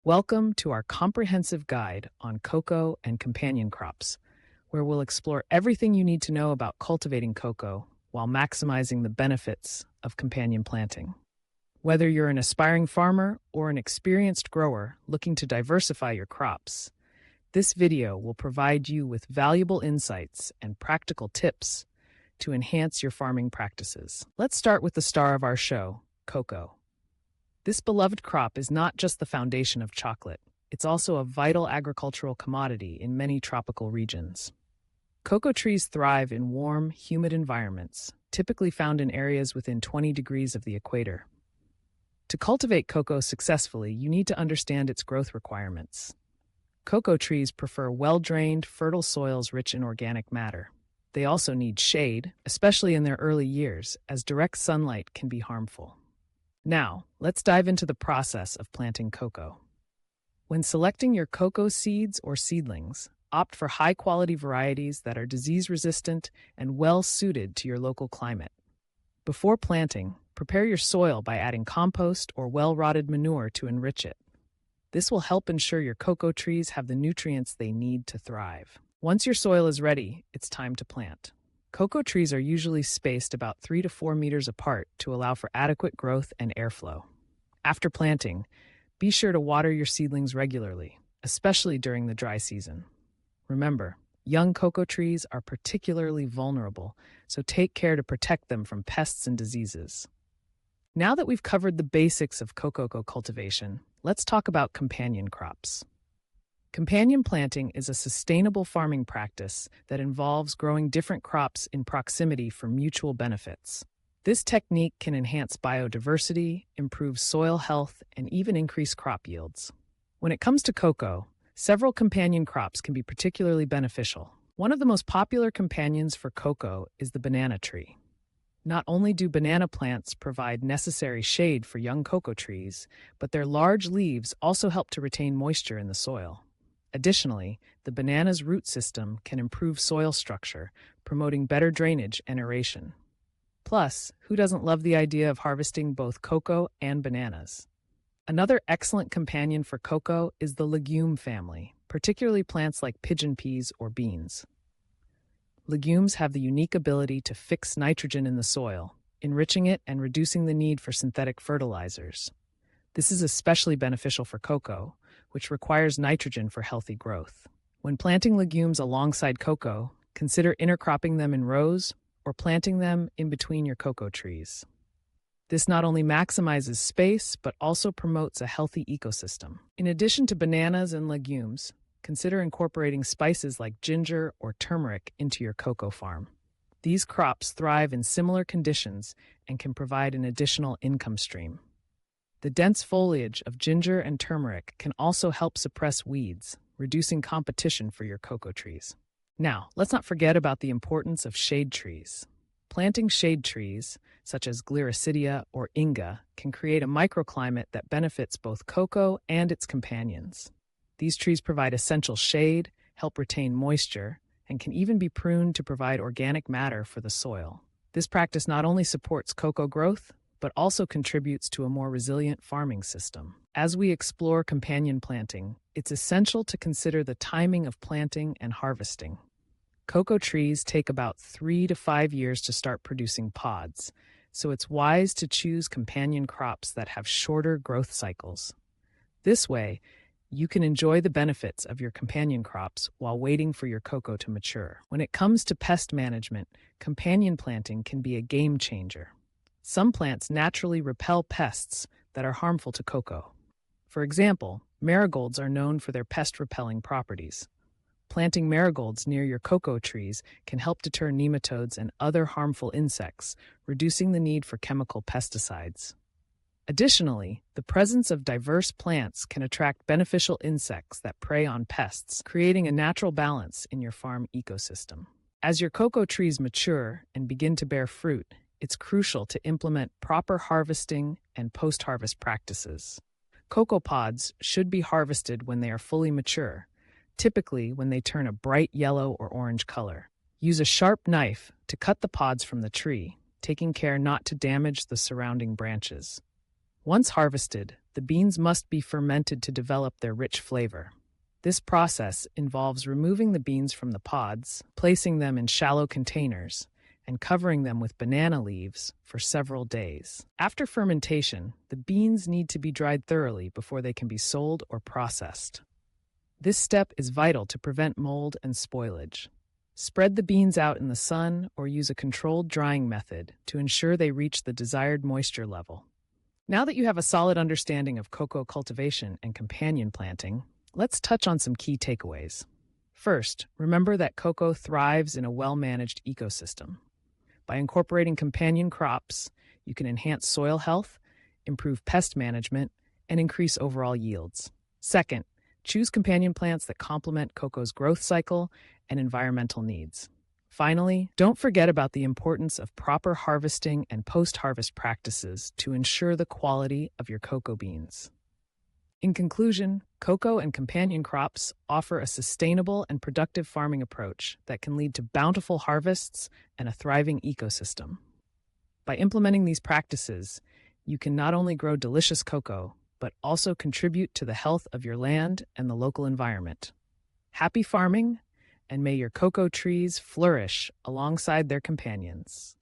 Welcome to our comprehensive guide on cocoa and companion crops, where we'll explore everything you need to know about cultivating cocoa while maximizing the benefits of companion planting. Whether you're an aspiring farmer or an experienced grower looking to diversify your crops, this video will provide you with valuable insights and practical tips to enhance your farming practices. Let's start with the star of our show, cocoa. This beloved crop is not just the foundation of chocolate, it's also a vital agricultural commodity in many tropical regions. Cocoa trees thrive in warm, humid environments, typically found in areas within 20 degrees of the equator. To cultivate cocoa successfully, you need to understand its growth requirements. Cocoa trees prefer well-drained, fertile soils rich in organic matter. They also need shade, especially in their early years, as direct sunlight can be harmful. Now, let's dive into the process of planting cocoa. When selecting your cocoa seeds or seedlings, opt for high-quality varieties that are disease-resistant and well-suited to your local climate. Before planting, prepare your soil by adding compost or well-rotted manure to enrich it. This will help ensure your cocoa trees have the nutrients they need to thrive. Once your soil is ready, it's time to plant. Cocoa trees are usually spaced about 3 to 4 meters apart to allow for adequate growth and airflow. After planting, be sure to water your seedlings regularly, especially during the dry season. Remember, young cocoa trees are particularly vulnerable, so take care to protect them from pests and diseases. Now that we've covered the basics of cocoa cultivation, let's talk about companion crops. Companion planting is a sustainable farming practice that involves growing different crops in proximity for mutual benefits. This technique can enhance biodiversity, improve soil health, and even increase crop yields. When it comes to cocoa, several companion crops can be particularly beneficial. One of the most popular companions for cocoa is the banana tree. Not only do banana plants provide necessary shade for young cocoa trees, but their large leaves also help to retain moisture in the soil. Additionally, the banana's root system can improve soil structure, promoting better drainage and aeration. Plus, who doesn't love the idea of harvesting both cocoa and bananas? Another excellent companion for cocoa is the legume family, particularly plants like pigeon peas or beans. Legumes have the unique ability to fix nitrogen in the soil, enriching it and reducing the need for synthetic fertilizers. This is especially beneficial for cocoa, which requires nitrogen for healthy growth. When planting legumes alongside cocoa, consider intercropping them in rows or planting them in between your cocoa trees. This not only maximizes space, but also promotes a healthy ecosystem. In addition to bananas and legumes, consider incorporating spices like ginger or turmeric into your cocoa farm. These crops thrive in similar conditions and can provide an additional income stream. The dense foliage of ginger and turmeric can also help suppress weeds, reducing competition for your cocoa trees. Now, let's not forget about the importance of shade trees. Planting shade trees, such as Gliricidia or Inga, can create a microclimate that benefits both cocoa and its companions. These trees provide essential shade, help retain moisture, and can even be pruned to provide organic matter for the soil. This practice not only supports cocoa growth, but also contributes to a more resilient farming system. As we explore companion planting, it's essential to consider the timing of planting and harvesting. Cocoa trees take about 3 to 5 years to start producing pods, so it's wise to choose companion crops that have shorter growth cycles. This way, you can enjoy the benefits of your companion crops while waiting for your cocoa to mature. When it comes to pest management, companion planting can be a game changer. Some plants naturally repel pests that are harmful to cocoa. For example, marigolds are known for their pest-repelling properties. Planting marigolds near your cocoa trees can help deter nematodes and other harmful insects, reducing the need for chemical pesticides. Additionally, the presence of diverse plants can attract beneficial insects that prey on pests, creating a natural balance in your farm ecosystem. As your cocoa trees mature and begin to bear fruit, it's crucial to implement proper harvesting and post-harvest practices. Cocoa pods should be harvested when they are fully mature, typically when they turn a bright yellow or orange color. Use a sharp knife to cut the pods from the tree, taking care not to damage the surrounding branches. Once harvested, the beans must be fermented to develop their rich flavor. This process involves removing the beans from the pods, placing them in shallow containers, and covering them with banana leaves for several days. After fermentation, the beans need to be dried thoroughly before they can be sold or processed. This step is vital to prevent mold and spoilage. Spread the beans out in the sun or use a controlled drying method to ensure they reach the desired moisture level. Now that you have a solid understanding of cocoa cultivation and companion planting, let's touch on some key takeaways. First, remember that cocoa thrives in a well-managed ecosystem. By incorporating companion crops, you can enhance soil health, improve pest management, and increase overall yields. Second, choose companion plants that complement cocoa's growth cycle and environmental needs. Finally, don't forget about the importance of proper harvesting and post-harvest practices to ensure the quality of your cocoa beans. In conclusion, cocoa and companion crops offer a sustainable and productive farming approach that can lead to bountiful harvests and a thriving ecosystem. By implementing these practices, you can not only grow delicious cocoa, but also contribute to the health of your land and the local environment. Happy farming, and may your cocoa trees flourish alongside their companions.